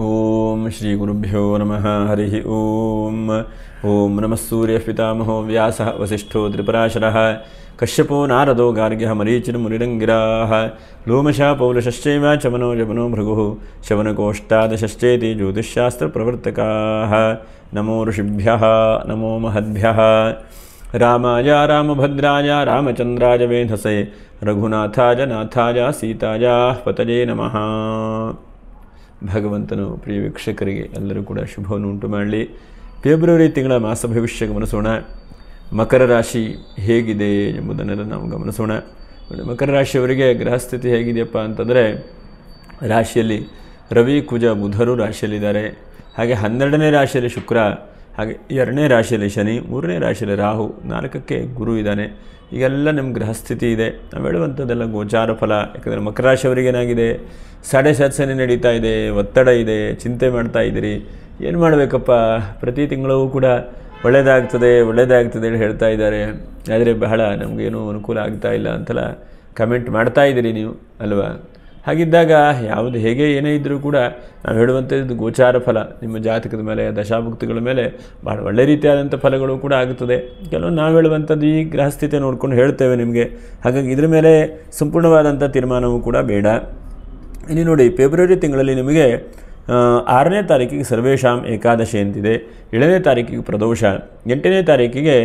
ಓಂ ಶ್ರೀ ಗುರುಭ್ಯೋ ನಮಃ ಹರಿ ಓಂ ಓಂ ನಮಃ ಸೂರ್ಯ ಪಿತಾಮಹೋ ವ್ಯಾಸಃ ವಸಿಷ್ಠೋ ತ್ರಿಪರಾಶರಃ ಕಶ್ಯಪೋ ನಾರದೋ ಗಾರ್ಗ್ಯಃ ಮರೀಚಿರ್ ಮುನಿರಂಗಿರಾಃ ಲೋಮಶಃ ಪೌಲಶಶ್ಚೈವ ಚಮನೋ ಜಮನೋ ಭೃಗುಃ ಶವನಕೋಷ್ಟಾದಶಶ್ಚೇತಿ ಜ್ಯೋತಿಷ್ಶಾಸ್ತ್ರಪ್ರವರ್ತಕಾಃ ನಮೋ ಋಷಿಭ್ಯಃ ನಮೋ ಮಹದ್ಭ್ಯಃ ರಾಮಾಯ ರಾಮಭದ್ರಾಯ ರಾಮಚಂದ್ರಾಯ ವೇಧಸೆ ರಘುನಾಥಾಯ ನಾಥಾಯ ಸೀತಾಯ ಪತಯೇ ನಮಃ. ಭಗವಂತನು ಪ್ರಿಯ ವೀಕ್ಷಕರಿಗೆ ಎಲ್ಲರೂ ಕೂಡ ಶುಭವನ್ನು ಉಂಟು ಮಾಡಲಿ. ಫೆಬ್ರವರಿ ತಿಂಗಳ ಮಾಸ ಭವಿಷ್ಯ ಗಮನಿಸೋಣ. ಮಕರ ರಾಶಿ ಹೇಗಿದೆ ಎಂಬುದನ್ನೆಲ್ಲ ನಾವು ಗಮನಿಸೋಣ. ಮಕರ ರಾಶಿಯವರಿಗೆ ಗ್ರಹಸ್ಥಿತಿ ಹೇಗಿದೆಯಪ್ಪ ಅಂತಂದರೆ, ರಾಶಿಯಲ್ಲಿ ರವಿ ಕುಜ ಬುಧರು ರಾಶಿಯಲ್ಲಿದ್ದಾರೆ. ಹಾಗೆ 12ನೇ ರಾಶಿಯಲ್ಲಿ ಶುಕ್ರ, ಹಾಗೆ 2ನೇ ರಾಶಿಯಲ್ಲಿ ಶನಿ, 3ನೇ ರಾಶಿಯಲ್ಲಿ ರಾಹು, 4ಕ್ಕೆ ಗುರು ಇದ್ದಾನೆ. ಈಗೆಲ್ಲ ನಮ್ಮ ಗ್ರಹಸ್ಥಿತಿ ಇದೆ. ನಾವು ಹೇಳುವಂಥದ್ದೆಲ್ಲ ಗೋಚಾರ ಫಲ. ಯಾಕಂದರೆ ಮಕರ ರಾಶಿಯವರಿಗೆ ಏನಾಗಿದೆ, ಸಾಡೆ ಸತ್ಸನೆ ನಡೀತಾ ಇದೆ, ಒತ್ತಡ ಇದೆ, ಚಿಂತೆ ಮಾಡ್ತಾ ಇದ್ದೀರಿ. ಏನು ಮಾಡಬೇಕಪ್ಪ, ಪ್ರತಿ ತಿಂಗಳೂ ಕೂಡ ಒಳ್ಳೆಯದಾಗ್ತದೆ ಹೇಳಿ ಹೇಳ್ತಾ ಇದ್ದಾರೆ. ಆದರೆ ಬಹಳ ನಮಗೇನು ಅನುಕೂಲ ಆಗ್ತಾ ಇಲ್ಲ ಅಂತೆಲ್ಲ ಕಮೆಂಟ್ ಮಾಡ್ತಾ ಇದ್ದೀರಿ ನೀವು ಅಲ್ವಾ. ಹಾಗಿದ್ದಾಗ ಯಾವುದು ಹೇಗೆ ಏನೇ ಇದ್ದರೂ ಕೂಡ ನಾವು ಹೇಳುವಂಥದ್ದು ಗೋಚಾರ ಫಲ. ನಿಮ್ಮ ಜಾತಕದ ಮೇಲೆ, ದಶಾಭುಕ್ತಿಗಳ ಮೇಲೆ ಭಾಳ ಒಳ್ಳೆ ರೀತಿಯಾದಂಥ ಫಲಗಳು ಕೂಡ ಆಗುತ್ತದೆ. ಕೆಲವೊಂದು ನಾವು ಹೇಳುವಂಥದ್ದು ಈ ಗ್ರಹಸ್ಥಿತಿ ನೋಡ್ಕೊಂಡು ಹೇಳ್ತೇವೆ ನಿಮಗೆ. ಹಾಗಾಗಿ ಇದರ ಮೇಲೆ ಸಂಪೂರ್ಣವಾದಂಥ ತೀರ್ಮಾನವೂ ಕೂಡ ಬೇಡ. ಇನ್ನು ನೋಡಿ, ಫೆಬ್ರವರಿ ತಿಂಗಳಲ್ಲಿ ನಿಮಗೆ 6ನೇ ತಾರೀಕಿಗೆ ಸರ್ವೇಶಾಂ ಏಕಾದಶಿ ಅಂತಿದೆ, 7ನೇ ತಾರೀಕಿಗೆ ಪ್ರದೋಷ, 8ನೇ ತಾರೀಕಿಗೆ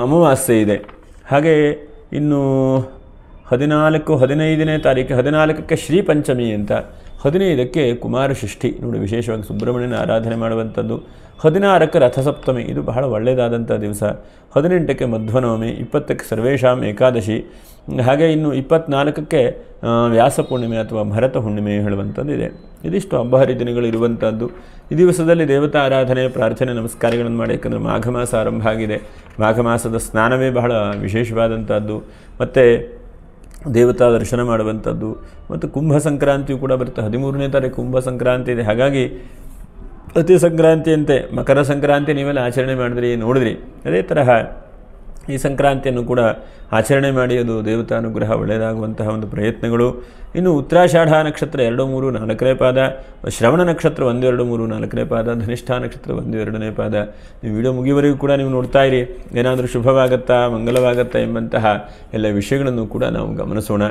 ಅಮಾವಾಸ್ಯೆ ಇದೆ. ಹಾಗೆ ಇನ್ನು 14, 15ನೇ ತಾರೀಕು, 14ಕ್ಕೆ ಶ್ರೀ ಪಂಚಮಿ ಅಂತ, 15ಕ್ಕೆ ಕುಮಾರ ಷಷ್ಠಿ. ನೋಡಿ, ವಿಶೇಷವಾಗಿ ಸುಬ್ರಹ್ಮಣ್ಯನ ಆರಾಧನೆ ಮಾಡುವಂಥದ್ದು. 16ಕ್ಕೆ ರಥಸಪ್ತಮಿ, ಇದು ಬಹಳ ಒಳ್ಳೆಯದಾದಂಥ ದಿವಸ. 18ಕ್ಕೆ ಮಧ್ವನವಮಿ, 20ಕ್ಕೆ ಸರ್ವೇಶಾಂ ಏಕಾದಶಿ. ಹಾಗೆ ಇನ್ನು 24ಕ್ಕೆ ವ್ಯಾಸ ಪೂರ್ಣಿಮೆ ಅಥವಾ ಭರತ ಹುಣ್ಣಿಮೆ ಹೇಳುವಂಥದ್ದು ಇದೆ. ಇದಿಷ್ಟು ಹಬ್ಬ ಹರಿದಿನಗಳು ಇರುವಂಥದ್ದು. ಈ ದಿವಸದಲ್ಲಿ ದೇವತಾ ಆರಾಧನೆ, ಪ್ರಾರ್ಥನೆ, ನಮಸ್ಕಾರಗಳನ್ನು ಮಾಡಿ. ಯಾಕಂದರೆ ಮಾಘ ಮಾಸ ಆರಂಭ ಆಗಿದೆ. ಮಾಘ ಮಾಸದ ಸ್ನಾನವೇ ಬಹಳ ವಿಶೇಷವಾದಂಥದ್ದು. ಮತ್ತು ದೇವತಾ ದರ್ಶನ ಮಾಡುವಂಥದ್ದು. ಮತ್ತು ಕುಂಭ ಸಂಕ್ರಾಂತಿಯು ಕೂಡ ಬರುತ್ತೆ. 13ನೇ ತಾರೀಕು ಕುಂಭ ಸಂಕ್ರಾಂತಿ ಇದೆ. ಹಾಗಾಗಿ ಪ್ರತಿ ಸಂಕ್ರಾಂತಿಯಂತೆ ಮಕರ ಸಂಕ್ರಾಂತಿ ನೀವೆಲ್ಲ ಆಚರಣೆ ಮಾಡಿದ್ರಿ, ನೋಡಿದ್ರಿ. ಅದೇ ತರಹ ಈ ಸಂಕ್ರಾಂತಿಯನ್ನು ಕೂಡ ಆಚರಣೆ ಮಾಡಿ, ಅದು ದೇವತಾನುಗ್ರಹ ಒಳ್ಳೆಯದಾಗುವಂತಹ ಒಂದು ಪ್ರಯತ್ನಗಳು. ಇನ್ನು ಉತ್ತರಾಷಾಢ ನಕ್ಷತ್ರ 2, 3, 4ನೇ ಪಾದ, ಶ್ರವಣ ನಕ್ಷತ್ರ 1, 2, 3, 4ನೇ ಪಾದ, ಧನಿಷ್ಠಾ ನಕ್ಷತ್ರ 1, 2ನೇ ಪಾದ. ನೀವು ವಿಡಿಯೋ ಮುಗಿಯುವವರೆಗೂ ಕೂಡ ನೀವು ನೋಡ್ತಾ ಇರಿ. ಏನಾದರೂ ಶುಭವಾಗತ್ತಾ, ಮಂಗಲವಾಗತ್ತಾ ಎಂಬಂತಹ ಎಲ್ಲ ವಿಷಯಗಳನ್ನು ಕೂಡ ನಾವು ಗಮನಿಸೋಣ.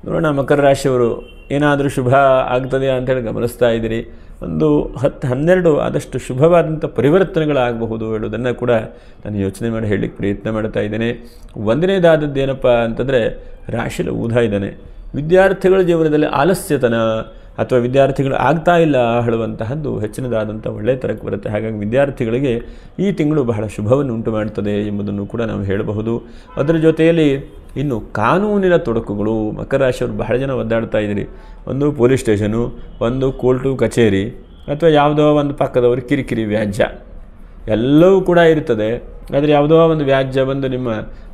ನೋಡೋಣ, ಮಕರ ರಾಶಿಯವರು ಏನಾದರೂ ಶುಭ ಆಗ್ತದೆಯಾ ಅಂಥೇಳಿ ಗಮನಿಸ್ತಾ ಇದ್ದೀರಿ. ಒಂದು 10, 12 ಆದಷ್ಟು ಶುಭವಾದಂಥ ಪರಿವರ್ತನೆಗಳಾಗಬಹುದು ಹೇಳೋದನ್ನು ಕೂಡ ನಾನು ಯೋಚನೆ ಮಾಡಿ ಹೇಳಲಿಕ್ಕೆ ಪ್ರಯತ್ನ ಮಾಡ್ತಾ ಇದ್ದೇನೆ. ಒಂದನೇದಾದದ್ದು ಏನಪ್ಪ ಅಂತಂದರೆ, ರಾಶಿಯಲ್ಲಿ ಊಧ ಇದ್ದಾನೆ. ವಿದ್ಯಾರ್ಥಿಗಳ ಜೀವನದಲ್ಲಿ ಆಲಸ್ಯತನ ಅಥವಾ ವಿದ್ಯಾರ್ಥಿಗಳು ಆಗ್ತಾ ಇಲ್ಲ ಹೇಳುವಂತಹದ್ದು ಹೆಚ್ಚಿನದಾದಂಥ ಒಳ್ಳೆಯ ತರಕ್ಕೆ ಬರುತ್ತೆ. ಹಾಗಾಗಿ ವಿದ್ಯಾರ್ಥಿಗಳಿಗೆ ಈ ತಿಂಗಳು ಬಹಳ ಶುಭವನ್ನು ಉಂಟು ಮಾಡ್ತದೆ ಎಂಬುದನ್ನು ಕೂಡ ನಾವು ಹೇಳಬಹುದು. ಅದರ ಜೊತೆಯಲ್ಲಿ ಇನ್ನು ಕಾನೂನಿನ ತೊಡಕುಗಳು, ಮಕರ ರಾಶಿಯವರು ಬಹಳ ಜನ ಒದ್ದಾಡ್ತಾ ಇದ್ದೀರಿ. ಒಂದು ಪೊಲೀಸ್ ಸ್ಟೇಷನು, ಒಂದು ಕೋರ್ಟು ಕಚೇರಿ, ಅಥವಾ ಯಾವುದೋ ಒಂದು ಪಕ್ಕದವರು ಕಿರಿಕಿರಿ ವ್ಯಾಜ್ಯ ಎಲ್ಲವೂ ಕೂಡ ಇರ್ತದೆ. ಆದರೆ ಯಾವುದೋ ಒಂದು ವ್ಯಾಜ್ಯ ಬಂದು ನಿಮ್ಮ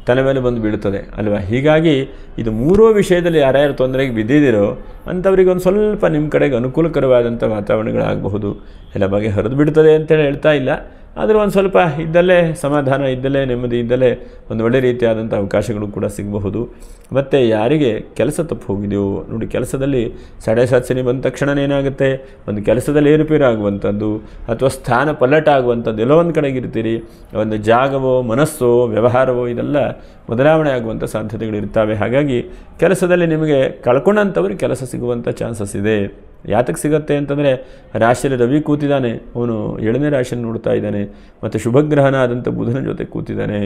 ತಲೆ ಮೇಲೆ ಬಂದು ಬೀಳ್ತದೆ ಅಲ್ವಾ. ಹೀಗಾಗಿ ಇದು 3 ವಿಷಯದಲ್ಲಿ ಯಾರ್ಯಾರು ತೊಂದರೆಗೆ ಬಿದ್ದಿದ್ದೀರೋ ಅಂಥವ್ರಿಗೆ ಒಂದು ಸ್ವಲ್ಪ ನಿಮ್ಮ ಕಡೆಗೆ ಅನುಕೂಲಕರವಾದಂಥ ವಾತಾವರಣಗಳಾಗಬಹುದು. ಎಲ್ಲ ಬಗ್ಗೆ ಹರಿದು ಬಿಡ್ತದೆ ಅಂತೇಳಿ ಹೇಳ್ತಾ ಇಲ್ಲ. ಆದರೆ ಒಂದು ಸ್ವಲ್ಪ ಇದ್ದಲ್ಲೇ ಸಮಾಧಾನ, ಇದ್ದಲ್ಲೇ ನೆಮ್ಮದಿ, ಇದ್ದಲ್ಲೇ ಒಂದು ಒಳ್ಳೆ ರೀತಿಯಾದಂಥ ಅವಕಾಶಗಳು ಕೂಡ ಸಿಗಬಹುದು. ಮತ್ತು ಯಾರಿಗೆ ಕೆಲಸ ತಪ್ಪು ಹೋಗಿದೆಯೋ ನೋಡಿ, ಕೆಲಸದಲ್ಲಿ ಸಾಡೆ ಸಾತ್ಸನಿ ಬಂದ ತಕ್ಷಣ ಏನಾಗುತ್ತೆ, ಒಂದು ಕೆಲಸದಲ್ಲಿ ಏರುಪೇರು ಆಗುವಂಥದ್ದು ಅಥವಾ ಸ್ಥಾನ ಪಲ್ಲಟ ಆಗುವಂಥದ್ದು, ಎಲ್ಲೋ ಒಂದು ಕಡೆಗೆ ಇರ್ತೀರಿ. ಒಂದು ಜಾಗವೋ, ಮನಸ್ಸೋ, ವ್ಯವಹಾರವೋ ಇದೆಲ್ಲ ಬದಲಾವಣೆ ಆಗುವಂಥ ಸಾಧ್ಯತೆಗಳಿರ್ತವೆ. ಹಾಗಾಗಿ ಕೆಲಸದಲ್ಲಿ ನಿಮಗೆ ಕಳ್ಕೊಂಡಂಥವ್ರಿಗೆ ಕೆಲಸ ಸಿಗುವಂಥ ಚಾನ್ಸಸ್ ಇದೆ. ಯಾತಕ್ಕೆ ಸಿಗುತ್ತೆ ಅಂತಂದರೆ, ರಾಶಿಯಲ್ಲಿ ರವಿ ಕೂತಿದ್ದಾನೆ, ಅವನು 7ನೇ ರಾಶಿಯನ್ನು ನೋಡ್ತಾ ಇದ್ದಾನೆ. ಮತ್ತು ಶುಭಗ್ರಹನ ಆದಂಥ ಬುಧನ ಜೊತೆ ಕೂತಿದ್ದಾನೆ.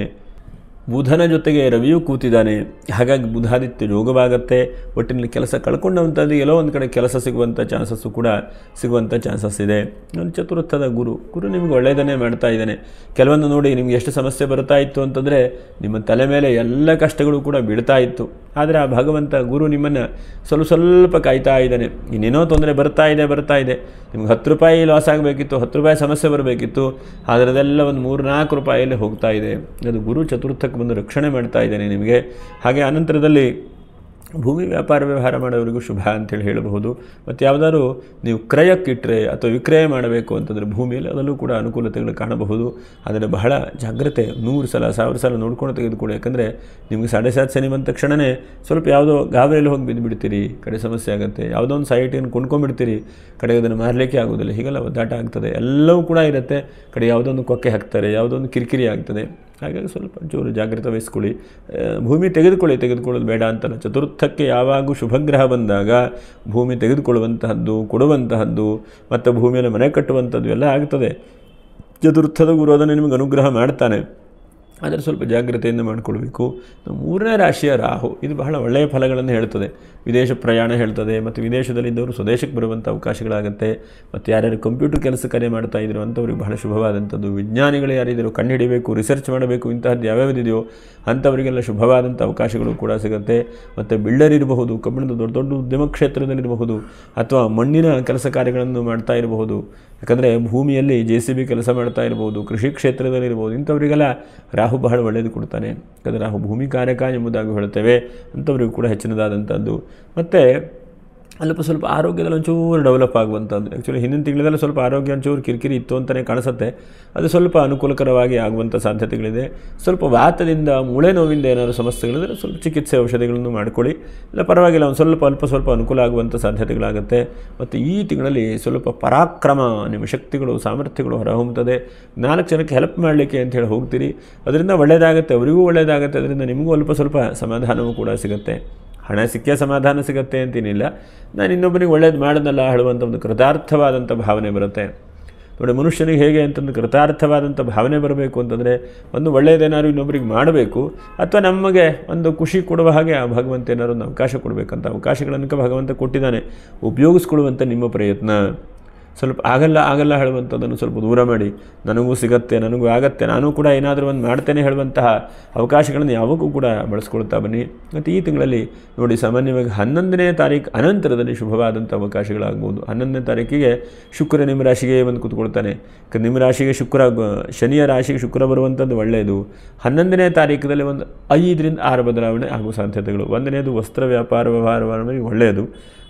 ಬುಧನ ಜೊತೆಗೆ ರವಿಯೂ ಕೂತಿದ್ದಾನೆ. ಹಾಗಾಗಿ ಬುಧಾದಿತ್ಯ ಯೋಗವಾಗುತ್ತೆ. ಒಟ್ಟಿನಲ್ಲಿ ಕೆಲಸ ಕಳ್ಕೊಂಡಂಥದ್ದು ಎಲ್ಲೋ ಒಂದು ಕಡೆ ಕೆಲಸ ಸಿಗುವಂಥ ಚಾನ್ಸಸ್ಸು ಕೂಡ ಸಿಗುವಂಥ ಚಾನ್ಸಸ್ ಇದೆ. ಒಂದು ಚತುರ್ಥದ ಗುರು ನಿಮಗೆ ಒಳ್ಳೆಯದನ್ನೇ ಮಾಡ್ತಾ ಇದ್ದಾನೆ. ಕೆಲವೊಂದು ನೋಡಿ, ನಿಮಗೆ ಎಷ್ಟು ಸಮಸ್ಯೆ ಬರ್ತಾ ಇತ್ತು ಅಂತಂದರೆ, ನಿಮ್ಮ ತಲೆ ಮೇಲೆ ಎಲ್ಲ ಕಷ್ಟಗಳು ಕೂಡ ಬೀಳ್ತಾ ಇತ್ತು. ಆದರೆ ಆ ಭಗವಂತ ಗುರು ನಿಮ್ಮನ್ನು ಸ್ವಲ್ಪ ಕಾಯ್ತಾ ಇದ್ದಾನೆ. ಇನ್ನೇನೋ ತೊಂದರೆ ಬರ್ತಾ ಇದೆ. ನಿಮ್ಗೆ 10 ರೂಪಾಯಿ ಲಾಸ್ ಆಗಬೇಕಿತ್ತು, 10 ರೂಪಾಯಿ ಸಮಸ್ಯೆ ಬರಬೇಕಿತ್ತು. ಆದರೆ ಅದೆಲ್ಲ ಒಂದು 3-4 ರೂಪಾಯಿಯಲ್ಲೇ ಹೋಗ್ತಾ ಇದೆ. ಅದು ಗುರು ಚತುರ್ಥಕ್ಕೆ ಬಂದು ರಕ್ಷಣೆ ಮಾಡ್ತಾ ಇದ್ದಾನೆ ನಿಮಗೆ. ಹಾಗೆ ಅನಂತರದಲ್ಲಿ ಭೂಮಿ ವ್ಯಾಪಾರ ವ್ಯವಹಾರ ಮಾಡೋರಿಗೂ ಶುಭ ಅಂತೇಳಿ ಹೇಳಬಹುದು. ಮತ್ತು ಯಾವುದಾದ್ರು ನೀವು ಕ್ರಯಕ್ಕಿಟ್ಟರೆ ಅಥವಾ ವಿಕ್ರಯ ಮಾಡಬೇಕು ಅಂತಂದರೆ ಭೂಮಿಯಲ್ಲಿ ಅದರಲ್ಲೂ ಕೂಡ ಅನುಕೂಲತೆಗಳು ಕಾಣಬಹುದು. ಆದರೆ ಬಹಳ ಜಾಗ್ರತೆ, 100 ಸಲ 1000 ಸಲ ನೋಡ್ಕೊಂಡು ತೆಗೆದುಕೊಳ್ಳಿ. ಯಾಕಂದರೆ ನಿಮಗೆ 7.7 ಶನಿ ಬಂದ ತಕ್ಷಣವೇ ಸ್ವಲ್ಪ ಯಾವುದೋ ಗಾಬರಿಯಲ್ಲಿ ಹೋಗಿ ಬಿದ್ದುಬಿಡ್ತೀರಿ, ಕಡೆ ಸಮಸ್ಯೆ ಆಗುತ್ತೆ. ಯಾವುದೋ ಒಂದು ಸೈಟನ್ನು ಕೊಂಡ್ಕೊಂಡ್ಬಿಡ್ತೀರಿ, ಕಡೆಗೆ ಅದನ್ನು ಮಾರಲಿಕ್ಕೆ ಆಗೋದಿಲ್ಲ. ಹೀಗೆಲ್ಲ ಒದ್ದಾಟ ಆಗ್ತದೆ, ಎಲ್ಲವೂ ಕೂಡ ಇರುತ್ತೆ. ಕಡೆ ಯಾವುದೋ ಒಂದು ಕೊಕ್ಕೆ ಹಾಕ್ತಾರೆ, ಯಾವುದೋ ಒಂದು ಕಿರಿಕಿರಿ ಆಗ್ತದೆ. ಹಾಗಾಗಿ ಸ್ವಲ್ಪ ಚೂರು ಜಾಗ್ರತೆ ವಹಿಸ್ಕೊಳ್ಳಿ. ಭೂಮಿ ತೆಗೆದುಕೊಳ್ಳೋದು ಬೇಡ ಅಂತಲ್ಲ. ಚತುರ್ಥಕ್ಕೆ ಯಾವಾಗೂ ಶುಭಗ್ರಹ ಬಂದಾಗ ಭೂಮಿ ತೆಗೆದುಕೊಳ್ಳುವಂತಹದ್ದು, ಕೊಡುವಂತಹದ್ದು ಮತ್ತು ಭೂಮಿಯನ್ನು ಮನೆ ಕಟ್ಟುವಂಥದ್ದು ಎಲ್ಲ ಆಗ್ತದೆ. ಚತುರ್ಥದ ಗುರು ಅದನ್ನು ನಿಮಗೆ ಅನುಗ್ರಹ ಮಾಡ್ತಾನೆ. ಆದರೆ ಸ್ವಲ್ಪ ಜಾಗ್ರತೆಯಿಂದ ಮಾಡಿಕೊಳ್ಬೇಕು. 3ನೇ ರಾಶಿಯ ರಾಹು, ಇದು ಬಹಳ ಒಳ್ಳೆಯ ಫಲಗಳನ್ನು ಹೇಳ್ತದೆ. ವಿದೇಶ ಪ್ರಯಾಣ ಹೇಳ್ತದೆ, ಮತ್ತು ವಿದೇಶದಲ್ಲಿದ್ದವರು ಸ್ವದೇಶಕ್ಕೆ ಬರುವಂಥ ಅವಕಾಶಗಳಾಗುತ್ತೆ. ಮತ್ತು ಯಾರ್ಯಾರು ಕಂಪ್ಯೂಟರ್ ಕೆಲಸ ಕಾರ್ಯ ಮಾಡ್ತಾ ಇದ್ರು ಅಂಥವ್ರಿಗೆ ಬಹಳ ಶುಭವಾದಂಥದ್ದು. ವಿಜ್ಞಾನಿಗಳು ಯಾರಿದ್ದರು, ಕಂಡುಹಿಡಿಯಬೇಕು, ರಿಸರ್ಚ್ ಮಾಡಬೇಕು, ಇಂತಹದ್ದು ಯಾವ್ಯಾವುದಿದೆಯೋ ಅಂಥವರಿಗೆಲ್ಲ ಶುಭವಾದಂಥ ಅವಕಾಶಗಳು ಕೂಡ ಸಿಗುತ್ತೆ. ಮತ್ತು ಬಿಲ್ಡರ್ ಇರಬಹುದು, ಕಬ್ಬಿಣದ ದೊಡ್ಡ ದೊಡ್ಡ ಉದ್ಯಮ ಕ್ಷೇತ್ರದಲ್ಲಿರಬಹುದು, ಅಥವಾ ಮಣ್ಣಿನ ಕೆಲಸ ಕಾರ್ಯಗಳನ್ನು ಮಾಡ್ತಾ ಇರಬಹುದು. ಯಾಕಂದರೆ ಭೂಮಿಯಲ್ಲಿ JCB ಕೆಲಸ ಮಾಡ್ತಾ ಇರ್ಬೋದು, ಕೃಷಿ ಕ್ಷೇತ್ರದಲ್ಲಿರ್ಬೋದು. ಇಂಥವರಿಗೆಲ್ಲ ರಾಹು ಬಹಳ ಒಳ್ಳೆಯದು ಕೊಡ್ತಾನೆ. ಯಾಕಂದರೆ ರಾಹು ಭೂಮಿ ಕಾರಕ ಎಂಬುದಾಗಿ ಹೇಳ್ತೇವೆ. ಅಂಥವ್ರಿಗೂ ಕೂಡ ಹೆಚ್ಚಿನದಾದಂಥದ್ದು. ಮತ್ತು ಸ್ವಲ್ಪ ಆರೋಗ್ಯದಲ್ಲಿ ಒಂಚೂರು ಡೆವಲಪ್ ಆಗುವಂಥದ್ದು. ಆ್ಯಕ್ಚುಲಿ ಹಿಂದಿನ ತಿಂಗಳದೆಲ್ಲ ಸ್ವಲ್ಪ ಆರೋಗ್ಯ ಒಂಚೂರು ಕಿರಿಕಿರಿ ಇತ್ತು ಅಂತಲೇ ಕಾಣಿಸುತ್ತೆ. ಅದು ಸ್ವಲ್ಪ ಅನುಕೂಲಕರವಾಗಿ ಆಗುವಂಥ ಸಾಧ್ಯತೆಗಳಿದೆ. ಸ್ವಲ್ಪ ವಾತದಿಂದ, ಮೂಳೆ ನೋವಿಂದ ಏನಾದರೂ ಸಮಸ್ಯೆಗಳಿದ್ರೆ ಸ್ವಲ್ಪ ಚಿಕಿತ್ಸೆ ಔಷಧಿಗಳನ್ನು ಮಾಡಿಕೊಳ್ಳಿ. ಇಲ್ಲ ಪರವಾಗಿಲ್ಲ, ಒಂದು ಸ್ವಲ್ಪ ಅನುಕೂಲ ಆಗುವಂಥ ಸಾಧ್ಯತೆಗಳಾಗುತ್ತೆ. ಮತ್ತು ಈ ತಿಂಗಳಲ್ಲಿ ಸ್ವಲ್ಪ ಪರಾಕ್ರಮ, ನಿಮ್ಮ ಶಕ್ತಿಗಳು, ಸಾಮರ್ಥ್ಯಗಳು ಹೊರಹೊಮ್ಮುತ್ತದೆ. 4 ಜನಕ್ಕೆ ಹೆಲ್ಪ್ ಮಾಡಲಿಕ್ಕೆ ಅಂತೇಳಿ ಹೋಗ್ತೀರಿ, ಅದರಿಂದ ಒಳ್ಳೆಯದಾಗುತ್ತೆ, ಅವರಿಗೂ ಒಳ್ಳೆಯದಾಗುತ್ತೆ. ಅದರಿಂದ ನಿಮಗೂ ಸ್ವಲ್ಪ ಸಮಾಧಾನವೂ ಕೂಡ ಸಿಗುತ್ತೆ. ಹಣ ಸಿಕ್ಕೇ ಸಮಾಧಾನ ಸಿಗುತ್ತೆ ಅಂತೇನಿಲ್ಲ. ನಾನು ಇನ್ನೊಬ್ಬನಿಗೆ ಒಳ್ಳೇದು ಮಾಡೋದಲ್ಲ ಹೇಳುವಂಥ ಒಂದು ಕೃತಾರ್ಥವಾದಂಥ ಭಾವನೆ ಬರುತ್ತೆ ನೋಡಿ. ಮನುಷ್ಯನಿಗೆ ಹೇಗೆ ಅಂತಂದು ಕೃತಾರ್ಥವಾದಂಥ ಭಾವನೆ ಬರಬೇಕು ಅಂತಂದರೆ, ಒಂದು ಒಳ್ಳೆಯದೇನಾದ್ರು ಇನ್ನೊಬ್ಬರಿಗೆ ಮಾಡಬೇಕು, ಅಥವಾ ನಮಗೆ ಒಂದು ಖುಷಿ ಕೊಡುವ ಹಾಗೆ ಆ ಭಗವಂತ ಏನಾದ್ರು ಒಂದು ಅವಕಾಶ ಕೊಡಬೇಕಂತ ಅವಕಾಶಗಳನ್ನು ಭಗವಂತ ಕೊಟ್ಟಿದ್ದಾನೆ. ಉಪಯೋಗಿಸ್ಕೊಳ್ಳುವಂಥ ನಿಮ್ಮ ಪ್ರಯತ್ನ. ಸ್ವಲ್ಪ ಆಗಲ್ಲ ಹೇಳುವಂಥದ್ದನ್ನು ಸ್ವಲ್ಪ ದೂರ ಮಾಡಿ, ನನಗೂ ಸಿಗತ್ತೆ, ನನಗೂ ಆಗತ್ತೆ, ನಾನು ಕೂಡ ಏನಾದರೂ ಒಂದು ಮಾಡ್ತೇನೆ ಹೇಳುವಂತಹ ಅವಕಾಶಗಳನ್ನು ಯಾವಾಗೂ ಕೂಡ ಬಳಸ್ಕೊಳ್ತಾ ಬನ್ನಿ. ಮತ್ತು ಈ ತಿಂಗಳಲ್ಲಿ ನೋಡಿ, ಸಾಮಾನ್ಯವಾಗಿ 11ನೇ ತಾರೀಕು ಅನಂತರದಲ್ಲಿ ಶುಭವಾದಂಥ ಅವಕಾಶಗಳಾಗ್ಬೋದು. 11ನೇ ತಾರೀಕಿಗೆ ಶುಕ್ರ ನಿಮ್ಮ ರಾಶಿಗೆ ಬಂದು ಕೂತ್ಕೊಳ್ತಾನೆ. ನಿಮ್ಮ ರಾಶಿಗೆ ಶನಿಯ ರಾಶಿಗೆ ಶುಕ್ರ ಬರುವಂಥದ್ದು ಒಳ್ಳೆಯದು. 11ನೇ ತಾರೀಕದಲ್ಲಿ ಒಂದು 5 ರಿಂದ 6 ಬದಲಾವಣೆ ಆಗುವ ಸಾಧ್ಯತೆಗಳು. 1ನೇದು ವಸ್ತ್ರ ವ್ಯಾಪಾರ ವ್ಯವಹಾರವಾಗಿ ಒಳ್ಳೆಯದು.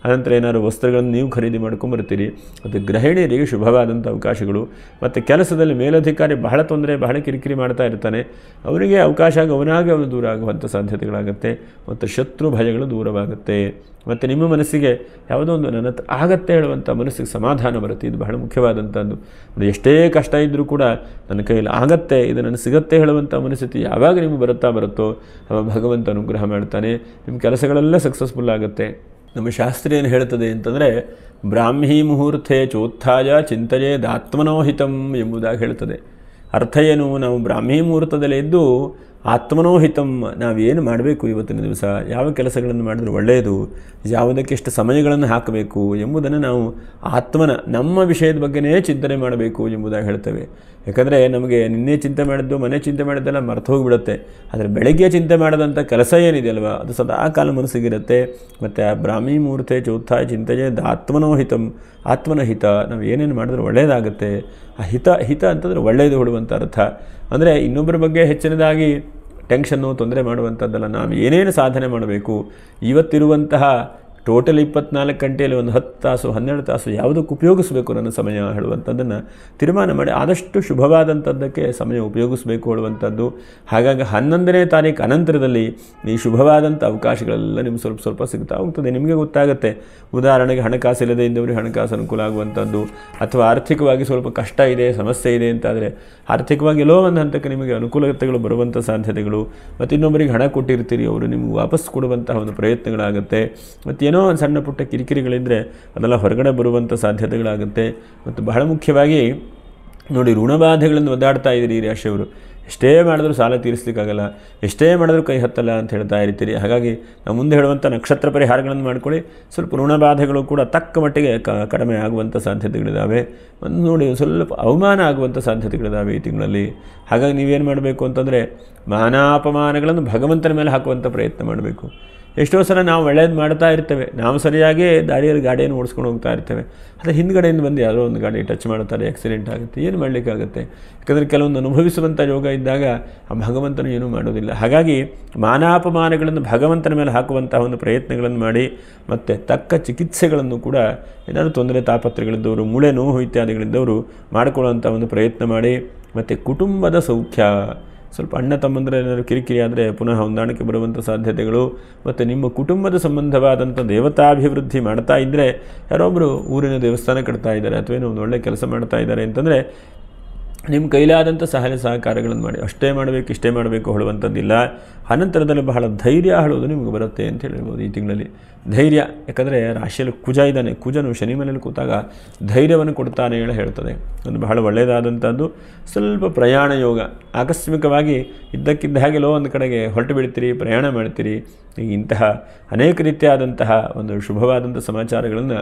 ಅನಂತರ ಏನಾದ್ರು ವಸ್ತ್ರಗಳನ್ನು ನೀವು ಖರೀದಿ ಮಾಡ್ಕೊಂಬರ್ತೀರಿ. ಮತ್ತು ಗೃಹಿಣಿಯರಿಗೆ ಶುಭವಾದಂಥ ಅವಕಾಶಗಳು. ಮತ್ತು ಕೆಲಸದಲ್ಲಿ ಮೇಲಧಿಕಾರಿ ಬಹಳ ತೊಂದರೆ, ಬಹಳ ಕಿರಿಕಿರಿ ಮಾಡ್ತಾ ಇರ್ತಾನೆ, ಅವರಿಗೆ ಅವಕಾಶ ಅವನಾಗಿ ಅವನು ದೂರ ಆಗುವಂಥ ಸಾಧ್ಯತೆಗಳಾಗುತ್ತೆ. ಮತ್ತು ಶತ್ರು ಭಯಗಳು ದೂರವಾಗುತ್ತೆ. ಮತ್ತು ನಿಮ್ಮ ಮನಸ್ಸಿಗೆ ಯಾವುದೋ ಒಂದು ನನ್ನ ಹತ್ರ ಆಗತ್ತೆ ಹೇಳುವಂಥ ಮನಸ್ಸಿಗೆ ಸಮಾಧಾನ ಬರುತ್ತೆ. ಇದು ಬಹಳ ಮುಖ್ಯವಾದಂಥದ್ದು. ಎಷ್ಟೇ ಕಷ್ಟ ಇದ್ದರೂ ಕೂಡ ನನ್ನ ಕೈಯಲ್ಲಿ ಆಗತ್ತೆ, ಇದು ನನಗೆ ಸಿಗತ್ತೆ ಹೇಳುವಂಥ ಮನಸ್ಥಿತಿ ಯಾವಾಗ ನಿಮಗೆ ಬರುತ್ತೋ ಅವ ಭಗವಂತ ಅನುಗ್ರಹ ಮಾಡ್ತಾನೆ. ನಿಮ್ಮ ಕೆಲಸಗಳೆಲ್ಲ ಸಕ್ಸಸ್ಫುಲ್ ಆಗುತ್ತೆ. ನಮ್ಮ ಶಾಸ್ತ್ರ ಏನು ಹೇಳ್ತದೆ ಅಂತಂದರೆ, ಬ್ರಾಹ್ಮೀ ಮುಹೂರ್ತೆ ಚೋತ್ಥಾಯ ಚಿಂತಯೇದಾತ್ಮನೋಹಿತಂ ಎಂಬುದಾಗಿ ಹೇಳ್ತದೆ. ಅರ್ಥ ಏನು? ನಾವು ಬ್ರಾಹ್ಮೀ ಮುಹೂರ್ತದಲ್ಲಿ ಎದ್ದು ಆತ್ಮನೋಹಿತಂ, ನಾವೇನು ಮಾಡಬೇಕು ಇವತ್ತಿನ ದಿವಸ, ಯಾವ ಕೆಲಸಗಳನ್ನು ಮಾಡಿದ್ರೆ ಒಳ್ಳೆಯದು, ಯಾವುದಕ್ಕೆ ಎಷ್ಟು ಸಮಯಗಳನ್ನು ಹಾಕಬೇಕು ಎಂಬುದನ್ನು ನಾವು ನಮ್ಮ ವಿಷಯದ ಬಗ್ಗೆನೇ ಚಿಂತನೆ ಮಾಡಬೇಕು ಎಂಬುದಾಗಿ ಹೇಳ್ತೇವೆ. ಯಾಕಂದರೆ ನಮಗೆ ನಿನ್ನೆ ಚಿಂತೆ ಮಾಡಿದ್ದು, ಮನೆ ಚಿಂತೆ ಮಾಡಿದ್ದೆಲ್ಲ ಮರ್ತು ಹೋಗಿಬಿಡುತ್ತೆ. ಆದರೆ ಬೆಳಗ್ಗೆ ಚಿಂತೆ ಮಾಡಿದಂಥ ಕೆಲಸ ಏನಿದೆಯಲ್ವ, ಅದು ಸದಾ ಕಾಲ ಮನಸ್ಸಿಗಿರುತ್ತೆ. ಮತ್ತು ಆ ಬ್ರಾಹ್ಮೀ ಮುಹೂರ್ತೆ ಚೌಥಾಯ ಚಿಂತೆಯೇದ್ ಆತ್ಮನೋಹಿತಂ, ಆತ್ಮನಹಿತ, ನಾವು ಏನೇನು ಮಾಡಿದ್ರೆ ಒಳ್ಳೆಯದಾಗುತ್ತೆ. ಆ ಹಿತ ಅಂತಂದರೆ ಒಳ್ಳೆಯದು ಹೊಡುವಂಥ ಅರ್ಥ. ಅಂದರೆ ಇನ್ನೊಬ್ಬರ ಬಗ್ಗೆ ಹೆಚ್ಚಿನದಾಗಿ ಟೆನ್ಷನ್ನು, ತೊಂದರೆ ಮಾಡುವಂಥದ್ದಲ್ಲ. ನಾವು ಏನೇನು ಸಾಧನೆ ಮಾಡಬೇಕು, ಇವತ್ತಿರುವಂತಹ ಟೋಟಲ್ 24 ಗಂಟೆಯಲ್ಲಿ ಒಂದು 10 ತಾಸು 12 ತಾಸು ಯಾವುದಕ್ಕೆ ಉಪಯೋಗಿಸಬೇಕು ನನ್ನ ಸಮಯ ಹೇಳುವಂಥದ್ದನ್ನು ತೀರ್ಮಾನ ಮಾಡಿ ಆದಷ್ಟು ಶುಭವಾದಂಥದ್ದಕ್ಕೆ ಸಮಯ ಉಪಯೋಗಿಸಬೇಕು ಹೇಳುವಂಥದ್ದು. ಹಾಗಾಗಿ 11ನೇ ತಾರೀಕು ಅನಂತರದಲ್ಲಿ ಈ ಶುಭವಾದಂಥ ಅವಕಾಶಗಳೆಲ್ಲ ನಿಮ್ಗೆ ಸ್ವಲ್ಪ ಸಿಗ್ತಾ ಹೋಗ್ತದೆ. ನಿಮಗೆ ಗೊತ್ತಾಗುತ್ತೆ. ಉದಾಹರಣೆಗೆ ಹಣಕಾಸು ಇಲ್ಲದೆ ಇದ್ದವರಿಗೆ ಹಣಕಾಸು ಅನುಕೂಲ ಆಗುವಂಥದ್ದು, ಅಥವಾ ಆರ್ಥಿಕವಾಗಿ ಸ್ವಲ್ಪ ಕಷ್ಟ ಇದೆ, ಸಮಸ್ಯೆ ಇದೆ ಅಂತಾದರೆ ಆರ್ಥಿಕವಾಗಿ ಎಲ್ಲೋ ಒಂದು ಹಂತಕ್ಕೆ ನಿಮಗೆ ಅನುಕೂಲತೆಗಳು ಬರುವಂಥ ಸಾಧ್ಯತೆಗಳು. ಮತ್ತು ಇನ್ನೊಬ್ಬರಿಗೆ ಹಣ ಕೊಟ್ಟಿರ್ತೀರಿ, ಅವರು ನಿಮ್ಗೆ ವಾಪಸ್ ಕೊಡುವಂತಹ ಒಂದು ಪ್ರಯತ್ನಗಳಾಗುತ್ತೆ. ಮತ್ತು ಏನೋ ಒಂದು ಸಣ್ಣ ಪುಟ್ಟ ಕಿರಿಕಿರಿಗಳಿದ್ದರೆ ಅದೆಲ್ಲ ಹೊರಗಡೆ ಬರುವಂಥ ಸಾಧ್ಯತೆಗಳಾಗುತ್ತೆ. ಮತ್ತು ಬಹಳ ಮುಖ್ಯವಾಗಿ ನೋಡಿ, ಋಣಬಾಧೆಗಳನ್ನು ಒದ್ದಾಡ್ತಾ ಇದ್ದೀರಿ ಈ ರಾಶಿಯವರು. ಎಷ್ಟೇ ಮಾಡಿದ್ರೂ ಸಾಲ ತೀರಿಸಲಿಕ್ಕಾಗಲ್ಲ, ಎಷ್ಟೇ ಮಾಡಿದ್ರೂ ಕೈ ಹತ್ತಲ್ಲ ಅಂತ ಹೇಳ್ತಾ ಇರ್ತೀರಿ. ಹಾಗಾಗಿ ನಾವು ಮುಂದೆ ಹೇಳುವಂಥ ನಕ್ಷತ್ರ ಪರಿಹಾರಗಳನ್ನು ಮಾಡ್ಕೊಳ್ಳಿ. ಸ್ವಲ್ಪ ಋಣಬಾಧೆಗಳು ಕೂಡ ತಕ್ಕ ಮಟ್ಟಿಗೆ ಕಡಿಮೆ ಆಗುವಂಥ ಸಾಧ್ಯತೆಗಳಿದ್ದಾವೆ. ನೋಡಿ, ಸ್ವಲ್ಪ ಅವಮಾನ ಆಗುವಂಥ ಸಾಧ್ಯತೆಗಳಿದ್ದಾವೆ ಈ ತಿಂಗಳಲ್ಲಿ. ಹಾಗಾಗಿ ನೀವೇನು ಮಾಡಬೇಕು ಅಂತಂದರೆ, ಮಾನಾಪಮಾನಗಳನ್ನು ಭಗವಂತನ ಮೇಲೆ ಹಾಕುವಂಥ ಪ್ರಯತ್ನ ಮಾಡಬೇಕು. ಎಷ್ಟೋ ಸಲ ನಾವು ಒಳ್ಳೇದು ಮಾಡ್ತಾ ಇರ್ತೇವೆ, ನಾವು ಸರಿಯಾಗಿ ದಾರಿಯಲ್ಲಿ ಗಾಡಿಯನ್ನು ಓಡಿಸ್ಕೊಂಡು ಹೋಗ್ತಾ ಇರ್ತೇವೆ, ಆದರೆ ಹಿಂದ್ಗಡೆಯಿಂದ ಬಂದು ಯಾವುದೋ ಒಂದು ಗಾಡಿ ಟಚ್ ಮಾಡ್ತಾರೆ, ಆಕ್ಸಿಡೆಂಟ್ ಆಗುತ್ತೆ, ಏನು ಮಾಡಲಿಕ್ಕಾಗುತ್ತೆ? ಯಾಕಂದರೆ ಕೆಲವೊಂದು ಅನುಭವಿಸುವಂಥ ಯೋಗ ಇದ್ದಾಗ ಆ ಭಗವಂತನು ಏನೂ ಮಾಡೋದಿಲ್ಲ. ಹಾಗಾಗಿ ಮಾನಾಪಮಾನಗಳನ್ನು ಭಗವಂತನ ಮೇಲೆ ಹಾಕುವಂತಹ ಒಂದು ಪ್ರಯತ್ನಗಳನ್ನು ಮಾಡಿ, ಮತ್ತು ತಕ್ಕ ಚಿಕಿತ್ಸೆಗಳನ್ನು ಕೂಡ ಏನಾದರೂ ತೊಂದರೆ ತಾಪತ್ರಗಳಿದ್ದವರು, ಮೂಳೆ ನೋವು ಇತ್ಯಾದಿಗಳಿದ್ದವರು ಮಾಡಿಕೊಳ್ಳುವಂಥ ಒಂದು ಪ್ರಯತ್ನ ಮಾಡಿ. ಮತ್ತು ಕುಟುಂಬದ ಸೌಖ್ಯ, ಸ್ವಲ್ಪ ಅಣ್ಣ ತಮ್ಮಂದರೆ ಏನಾದರೂ ಕಿರಿಕಿರಿ ಆದರೆ ಪುನಃ ಹೊಂದಾಣಿಕೆ ಬರುವಂಥ ಸಾಧ್ಯತೆಗಳು, ಮತ್ತು ನಿಮ್ಮ ಕುಟುಂಬದ ಸಂಬಂಧವಾದಂಥ ದೇವತಾಭಿವೃದ್ಧಿ ಮಾಡ್ತಾ ಇದ್ದರೆ, ಯಾರೊಬ್ಬರು ಊರಿನ ದೇವಸ್ಥಾನ ಕಟ್ತಾ ಇದ್ದಾರೆ ಅಥವಾ ಏನೋ ಒಂದು ಒಳ್ಳೆಯ ಕೆಲಸ ಮಾಡ್ತಾ ಇದ್ದಾರೆ ಅಂತಂದರೆ ನಿಮ್ಮ ಕೈಲಾದಂಥ ಸಹಾಯ ಸಹಕಾರಗಳನ್ನು ಮಾಡಿ. ಅಷ್ಟೇ ಮಾಡಬೇಕು ಇಷ್ಟೇ ಮಾಡಬೇಕು ಹೇಳುವಂಥದ್ದಿಲ್ಲ. ಅನಂತರದಲ್ಲಿ ಬಹಳ ಧೈರ್ಯ ಹೇಳೋದು ನಿಮಗೆ ಬರುತ್ತೆ ಅಂತ ಹೇಳ್ಬೋದು ಈ ತಿಂಗಳಲ್ಲಿ. ಧೈರ್ಯ, ಯಾಕಂದರೆ ರಾಶಿಯಲ್ಲಿ ಕುಜ ಇದ್ದಾನೆ, ಕುಜನು ಶನಿ ಮನೆಯಲ್ಲಿ ಕೂತಾಗ ಧೈರ್ಯವನ್ನು ಕೊಡ್ತಾನೆ ಹೇಳ್ತದೆ. ಅದು ಬಹಳ ಒಳ್ಳೆಯದಾದಂಥದ್ದು. ಸ್ವಲ್ಪ ಪ್ರಯಾಣ ಯೋಗ, ಆಕಸ್ಮಿಕವಾಗಿ ಇದ್ದಕ್ಕಿದ್ದ ಹಾಗೆಲ್ಲೋ ಒಂದು ಕಡೆಗೆ ಹೊರಟು ಬಿಡ್ತೀರಿ, ಪ್ರಯಾಣ ಮಾಡ್ತೀರಿ. ಇಂತಹ ಅನೇಕ ರೀತಿಯಾದಂತಹ ಒಂದು ಶುಭವಾದಂಥ ಸಮಾಚಾರಗಳನ್ನು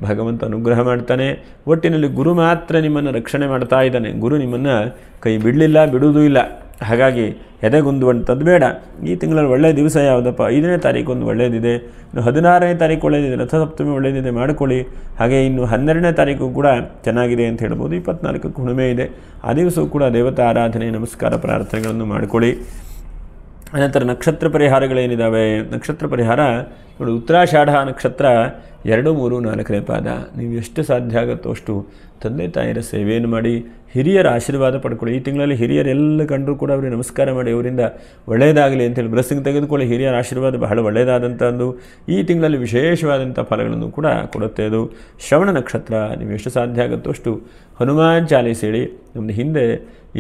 ಭಗವಂತ ಅನುಗ್ರಹ ಮಾಡ್ತಾನೆ. ಒಟ್ಟಿನಲ್ಲಿ ಗುರು ಮಾತ್ರ ನಿಮ್ಮನ್ನು ರಕ್ಷಣೆ ಮಾಡ್ತಾ ಇದ್ದಾನೆ. ಗುರು ನಿಮ್ಮನ್ನು ಕೈ ಬಿಡಲಿಲ್ಲ, ಬಿಡುವುದೂ ಇಲ್ಲ. ಹಾಗಾಗಿ ಎದೆಗುಂದುವಂಥದ್ದು ಬೇಡ. ಈ ತಿಂಗಳಲ್ಲಿ ಒಳ್ಳೆಯ ದಿವಸ ಯಾವುದಪ್ಪ? 5ನೇ ತಾರೀಕು ಒಂದು ಒಳ್ಳೆಯದಿದೆ, ಇನ್ನು 16ನೇ ತಾರೀಕು ಒಳ್ಳೆಯದಿದೆ, ರಥಸಪ್ತಮಿ ಒಳ್ಳೆಯದಿದೆ, ಮಾಡಿಕೊಳ್ಳಿ. ಹಾಗೆ ಇನ್ನು 12ನೇ ತಾರೀಕು ಕೂಡ ಚೆನ್ನಾಗಿದೆ ಅಂತ ಹೇಳ್ಬೋದು. 24ಕ್ಕೆ ಹುಣ್ಣಿಮೆ ಇದೆ, ಆ ದಿವಸವೂ ಕೂಡ ದೇವತಾ ಆರಾಧನೆ, ನಮಸ್ಕಾರ, ಪ್ರಾರ್ಥನೆಗಳನ್ನು ಮಾಡಿಕೊಳ್ಳಿ. ಅನಂತರ ನಕ್ಷತ್ರ ಪರಿಹಾರಗಳೇನಿದ್ದಾವೆ? ನಕ್ಷತ್ರ ಪರಿಹಾರ ನೋಡಿ, ಉತ್ತರಾಷಾಢ ನಕ್ಷತ್ರ 2, 3, 4ನೇ ಪಾದ. ನೀವು ಎಷ್ಟು ಸಾಧ್ಯ ಆಗುತ್ತೋ ಅಷ್ಟು ತಂದೆ ತಾಯಿಯರ ಸೇವೆಯನ್ನು ಮಾಡಿ, ಹಿರಿಯರ ಆಶೀರ್ವಾದ ಪಡ್ಕೊಳ್ಳಿ. ಈ ತಿಂಗಳಲ್ಲಿ ಹಿರಿಯರೆಲ್ಲ ಕಂಡರೂ ಕೂಡ ಅವರಿಗೆ ನಮಸ್ಕಾರ ಮಾಡಿ, ಅವರಿಂದ ಒಳ್ಳೆಯದಾಗಲಿ ಅಂತೇಳಿ ಬ್ಲೆಸ್ಸಿಂಗ್ ತೆಗೆದುಕೊಳ್ಳಿ. ಹಿರಿಯರ ಆಶೀರ್ವಾದ ಬಹಳ ಒಳ್ಳೆಯದಾದಂಥದ್ದು. ಈ ತಿಂಗಳಲ್ಲಿ ವಿಶೇಷವಾದಂಥ ಫಲಗಳನ್ನು ಕೂಡ ಕೊಡುತ್ತೆ. ಅದು ಶ್ರವಣ ನಕ್ಷತ್ರ. ನೀವು ಎಷ್ಟು ಸಾಧ್ಯ ಆಗುತ್ತೋ ಅಷ್ಟು ಹನುಮಾನ್ ಚಾಲೀಸ್ ಹೇಳಿ. ನಮ್ಮದು ಹಿಂದೆ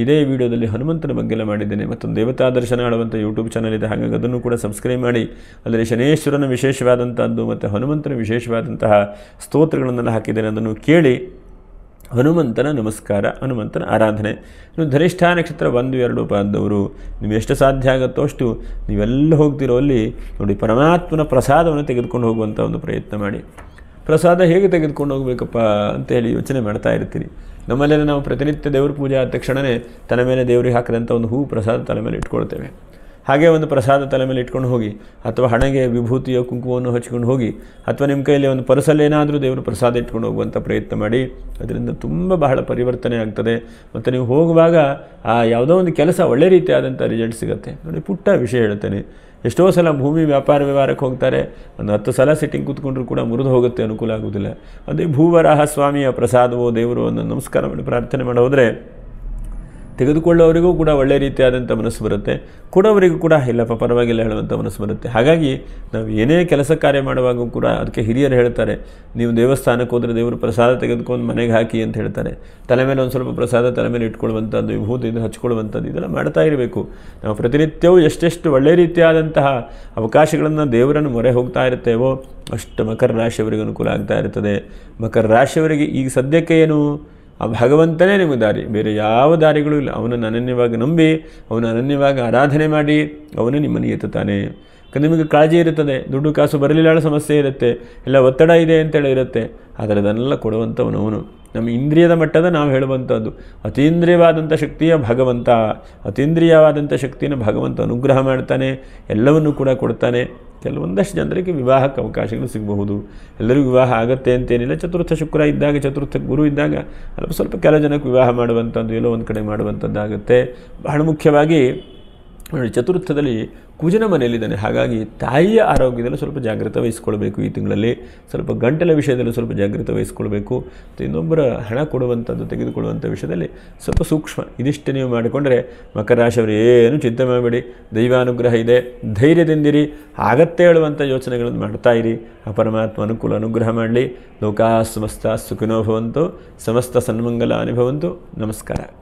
ಇದೇ ವಿಡಿಯೋದಲ್ಲಿ ಹನುಮಂತನ ಬಗ್ಗೆಲ್ಲ ಮಾಡಿದ್ದೇನೆ. ಮತ್ತೊಂದು ದೇವತಾ ದರ್ಶನ ಆಡುವಂಥ ಯೂಟ್ಯೂಬ್ ಚಾನಲ್ ಇದೆ, ಹಾಗಾಗಿ ಅದನ್ನು ಕೂಡ ಸಬ್ಸ್ಕ್ರೈಬ್ ಮಾಡಿ. ಅದರಲ್ಲಿ ಶನೇಶ್ವರನ ವಿಶೇಷವಾದಂಥದ್ದು ಮತ್ತು ಹನುಮಂತನ ವಿಶೇಷವಾದಂತಹ ಸ್ತೋತ್ರಗಳನ್ನೆಲ್ಲ ಹಾಕಿದ್ದೇನೆ, ಅದನ್ನು ಕೇಳಿ. ಹನುಮಂತನ ನಮಸ್ಕಾರ, ಹನುಮಂತನ ಆರಾಧನೆ. ಇನ್ನು ಧನಿಷ್ಠ ನಕ್ಷತ್ರ 1, 2 ಪಾದದವರು, ನೀವು ಎಷ್ಟು ಸಾಧ್ಯ ಆಗುತ್ತೋ ಅಷ್ಟು ನೀವೆಲ್ಲ ಹೋಗ್ತಿರೋ ಅಲ್ಲಿ ನೋಡಿ ಪರಮಾತ್ಮನ ಪ್ರಸಾದವನ್ನು ತೆಗೆದುಕೊಂಡು ಹೋಗುವಂಥ ಒಂದು ಪ್ರಯತ್ನ ಮಾಡಿ. ಪ್ರಸಾದ ಹೇಗೆ ತೆಗೆದುಕೊಂಡು ಹೋಗಬೇಕಪ್ಪ ಅಂತೇಳಿ ಯೋಚನೆ ಮಾಡ್ತಾ ಇರ್ತೀರಿ. ನಮ್ಮಲ್ಲೆಲ್ಲ ನಾವು ಪ್ರತಿನಿತ್ಯ ದೇವ್ರ ಪೂಜೆ ಆದ ತಕ್ಷಣವೇ ತಲೆ ಮೇಲೆ ದೇವರಿಗೆ ಹಾಕಿದಂಥ ಒಂದು ಹೂ ಪ್ರಸಾದ ತಲೆ ಮೇಲೆ ಇಟ್ಕೊಳ್ತೇವೆ. ಹಾಗೆ ಒಂದು ಪ್ರಸಾದ ತಲೆ ಮೇಲೆ ಇಟ್ಕೊಂಡು ಹೋಗಿ, ಅಥವಾ ಹಣೆಗೆ ವಿಭೂತಿಯ ಕುಂಕುಮವನ್ನು ಹಚ್ಕೊಂಡು ಹೋಗಿ, ಅಥವಾ ನಿಮ್ಮ ಕೈಯಲ್ಲಿ ಒಂದು ಪರಸಲ್ಲೇನಾದರೂ ದೇವರು ಪ್ರಸಾದ ಇಟ್ಕೊಂಡು ಹೋಗುವಂಥ ಪ್ರಯತ್ನ ಮಾಡಿ. ಅದರಿಂದ ತುಂಬ ಬಹಳ ಪರಿವರ್ತನೆ ಆಗ್ತದೆ. ಮತ್ತು ನೀವು ಹೋಗುವಾಗ ಆ ಯಾವುದೋ ಒಂದು ಕೆಲಸ ಒಳ್ಳೆ ರೀತಿಯಾದಂಥ ರಿಸಲ್ಟ್ ಸಿಗುತ್ತೆ. ನೋಡಿ, ಪುಟ್ಟ ವಿಷಯ ಹೇಳ್ತೇನೆ. ಎಷ್ಟೋ ಸಲ ಭೂಮಿ ವ್ಯವಹಾರಕ್ಕೆ ಹೋಗ್ತಾರೆ, ಒಂದು 10 ಸಲ ಸಿಟ್ಟಿಂಗ್ ಕೂತ್ಕೊಂಡ್ರೂ ಕೂಡ ಮುರಿದು ಹೋಗುತ್ತೆ, ಅನುಕೂಲ ಆಗೋದಿಲ್ಲ. ಅದೇ ಭೂವರಾಹ ಸ್ವಾಮಿಯ ಪ್ರಸಾದವೋ ದೇವರು ಒಂದು ನಮಸ್ಕಾರ ಮಾಡಿ ಪ್ರಾರ್ಥನೆ ಮಾಡಿ ಹೋದರೆ ತೆಗೆದುಕೊಳ್ಳೋವರಿಗೂ ಕೂಡ ಒಳ್ಳೆ ರೀತಿಯಾದಂಥ ಮನಸ್ಸು ಬರುತ್ತೆ, ಕೊಡೋವರಿಗೂ ಕೂಡ ಇಲ್ಲಪ್ಪ ಪರವಾಗಿಲ್ಲ ಹೇಳುವಂಥ ಮನಸ್ಸು ಬರುತ್ತೆ. ಹಾಗಾಗಿ ನಾವು ಏನೇ ಕೆಲಸ ಕಾರ್ಯ ಮಾಡುವಾಗೂ ಕೂಡ ಅದಕ್ಕೆ ಹಿರಿಯರು ಹೇಳ್ತಾರೆ, ನೀವು ದೇವಸ್ಥಾನಕ್ಕೆ ಹೋದರೆ ದೇವರು ಪ್ರಸಾದ ತೆಗೆದುಕೊಂಡು ಮನೆಗೆ ಹಾಕಿ ಅಂತ ಹೇಳ್ತಾರೆ. ತಲೆ ಮೇಲೆ ಒಂದು ಸ್ವಲ್ಪ ಪ್ರಸಾದ ತಲೆ ಮೇಲೆ ಇಟ್ಕೊಳ್ಳುವಂಥದ್ದು, ವಿಭೂತಿಯಿಂದ ಹಚ್ಕೊಳ್ಳುವಂಥದ್ದು, ಇದೆಲ್ಲ ಮಾಡ್ತಾ ಇರಬೇಕು. ನಾವು ಪ್ರತಿನಿತ್ಯವೂ ಎಷ್ಟೆಷ್ಟು ಒಳ್ಳೆ ರೀತಿಯಾದಂತಹ ಅವಕಾಶಗಳನ್ನು ದೇವರನ್ನು ಮೊರೆ ಹೋಗ್ತಾ ಇರ್ತೇವೋ ಅಷ್ಟು ಮಕರ ರಾಶಿಯವರಿಗೆ ಅನುಕೂಲ ಆಗ್ತಾ ಇರ್ತದೆ. ಮಕರ ರಾಶಿಯವರಿಗೆ ಈಗ ಸದ್ಯಕ್ಕೆ ಏನು, ಆ ಭಗವಂತನೇ ನಿಮಗೆ ದಾರಿ, ಬೇರೆ ಯಾವ ದಾರಿಗಳೂ ಇಲ್ಲ. ಅವನನ್ನು ಅನನ್ಯವಾಗಿ ನಂಬಿ, ಅವನು ಅನನ್ಯವಾಗಿ ಆರಾಧನೆ ಮಾಡಿ, ಅವನು ನಿಮ್ಮನ್ನು ಎತ್ತುತ್ತಾನೆ. ನಿಮಗೆ ಕಾಳಜಿ ಇರುತ್ತದೆ, ದುಡ್ಡು ಕಾಸು ಬರಲಿಲ್ಲ ಸಮಸ್ಯೆ ಇರುತ್ತೆ, ಎಲ್ಲ ಒತ್ತಡ ಇದೆ ಅಂತೇಳಿ ಇರುತ್ತೆ, ಆದರೆ ಅದನ್ನೆಲ್ಲ ಕೊಡುವಂಥವನು ಅವನು. ನಮ್ಮ ಇಂದ್ರಿಯದ ಮಟ್ಟದ ನಾವು ಹೇಳುವಂಥದ್ದು ಅತೀಂದ್ರಿಯವಾದಂಥ ಶಕ್ತಿಯ ಭಗವಂತ, ಅತೀಂದ್ರಿಯವಾದಂಥ ಶಕ್ತಿಯನ್ನು ಭಗವಂತ ಅನುಗ್ರಹ ಮಾಡ್ತಾನೆ, ಎಲ್ಲವನ್ನೂ ಕೂಡ ಕೊಡ್ತಾನೆ. ಕೆಲವೊಂದಷ್ಟು ಜನರಿಗೆ ವಿವಾಹಕ್ಕೆ ಅವಕಾಶಗಳು ಸಿಗಬಹುದು, ಎಲ್ಲರಿಗೂ ವಿವಾಹ ಆಗುತ್ತೆ ಅಂತೇನಿಲ್ಲ. ಚತುರ್ಥ ಶುಕ್ರ ಇದ್ದಾಗ, ಚತುರ್ಥ ಗುರು ಇದ್ದಾಗ ಸ್ವಲ್ಪ ಕೆಲ ಜನಕ್ಕೆ ವಿವಾಹ ಮಾಡುವಂಥದ್ದು, ಎಲ್ಲೋ ಒಂದು ಕಡೆ ಮಾಡುವಂಥದ್ದಾಗುತ್ತೆ. ಬಹಳ ಮುಖ್ಯವಾಗಿ ನೋಡಿ, ಚತುರ್ಥದಲ್ಲಿ ಕುಜನ ಮನೆಯಲ್ಲಿದ್ದಾನೆ. ಹಾಗಾಗಿ ತಾಯಿಯ ಆರೋಗ್ಯದಲ್ಲಿ ಸ್ವಲ್ಪ ಜಾಗ್ರತೆ ವಹಿಸ್ಕೊಳ್ಬೇಕು. ಈ ತಿಂಗಳಲ್ಲಿ ಸ್ವಲ್ಪ ಗಂಟಲ ವಿಷಯದಲ್ಲಿ ಸ್ವಲ್ಪ ಜಾಗ್ರತೆ ವಹಿಸ್ಕೊಳ್ಬೇಕು. ಮತ್ತು ಇನ್ನೊಬ್ಬರ ಹಣ ಕೊಡುವಂಥದ್ದು, ತೆಗೆದುಕೊಳ್ಳುವಂಥ ವಿಷಯದಲ್ಲಿ ಸ್ವಲ್ಪ ಸೂಕ್ಷ್ಮ. ಇದಿಷ್ಟು ನೀವು ಮಾಡಿಕೊಂಡ್ರೆ ಮಕರ ರಾಶಿಯವರು ಏನು ಚಿಂತೆ ಮಾಡಬೇಡಿ, ದೈವಾನುಗ್ರಹ ಇದೆ, ಧೈರ್ಯದಿಂದಿರಿ, ಆಗತ್ತೆ ಹೇಳುವಂಥ ಯೋಚನೆಗಳನ್ನು ಮಾಡ್ತಾ ಇರಿ. ಆ ಪರಮಾತ್ಮ ಅನುಗ್ರಹ ಮಾಡಲಿ. ಲೋಕಾ ಸಮಸ್ತ ಸುಖಿನೋ ಭವಂತು, ಸಮಸ್ತ ಸನ್ಮಂಗಲಾನಿ ಭವಂತು. ನಮಸ್ಕಾರ.